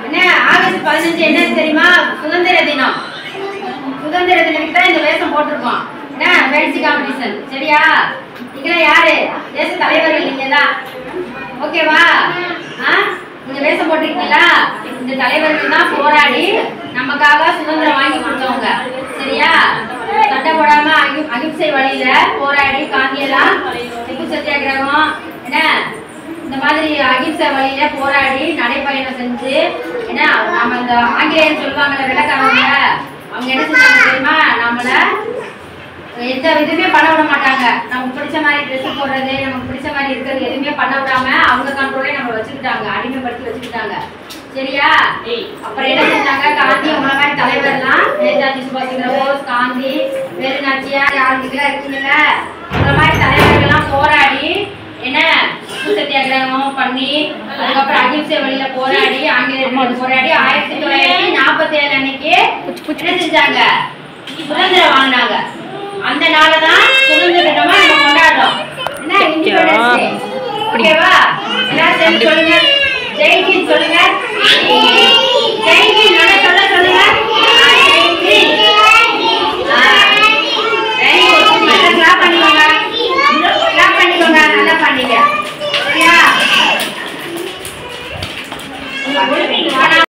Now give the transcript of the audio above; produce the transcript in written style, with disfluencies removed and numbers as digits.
என்ன ஆகஸ்ட் 15 என்ன தெரியுமா? சுதந்திர தினம். சுதந்திர தினத்துக்கு தான் இந்த வேஷம் போட்டிருக்கோம். என்ன ஃபேன்சி காம்படிஷன். சரியா? நீங்க யாரு? தேச தலைவர்கள் நீங்க தான். ஓகேவா? நீங்க வேஷம் போட்டிருக்கீங்களா? இந்த தலைவர்கள் தான் போராடி நமக்காக சுதந்திரம் வாங்கி கொடுத்தவங்க. சரியா? சட்டை போடாம அகிம்சை வழியில போராடி காந்தியெல்லாம் உப்பு சத்தியாகிரகம் என்ன இந்த மாதிரி அகிம்சை வழியில போராடி நடைப்பயணம் செஞ்சு என்ன நம்ம இந்த ஆங்கிலேயர் சொல்லுவாங்கல்ல வெள்ளக்காரங்க, அவங்க என்ன செஞ்சாங்க தெரியுமா? நம்மள எந்த இதுவுமே பண்ண விட மாட்டாங்க. நமக்கு பிடிச்ச மாதிரி ட்ரெஸ் போடுறது, நமக்கு பிடிச்ச மாதிரி இருக்கிறது எதுவுமே பண்ண விடாம அவங்க கண்ட்ரோலே நம்ம வச்சுக்கிட்டாங்க, அடிமைப்படுத்தி வச்சுக்கிட்டாங்க. சரியா? அப்புறம் என்ன செஞ்சாங்க? காந்தி உங்களை மாதிரி தலைவர்லாம் நேதாஜி சுபாஷ் சந்திர போஸ், காந்தி, வேலு நாச்சியார், யாருக்கெல்லாம் இருக்கீங்கல்ல, உங்களை மாதிரி தலைவர்கள்லாம் போராடி என்ன உப்பு சத்தியாகிரகம் பண்ணி அதுக்கப்புறம் அகிம்சை வழியில போராடி ஆங்கிலேயர்கள் போராடி 1947 அன்னைக்கு என்ன செஞ்சாங்க? சுதந்திரம் வாங்கினாங்க. அந்த நாளை தான் சுதந்திர தினமா நம்ம கொண்டாடுறோம். என்ன இண்டிபெண்டன்ஸ் டே. ஓகேவா? எல்லாரும் சேர்ந்து சொல்லுங்க. ஜெய் ஹிந்த் சொல்லுங்க. ஜெய் ஹிந்த் நல்லா சொல்லுங்க. Jai Hind. Very good. Clap பண்ணிக்கோங்க. கிளாப் பண்ணிக்கோங்க. நல்லா பண்ணீங்க.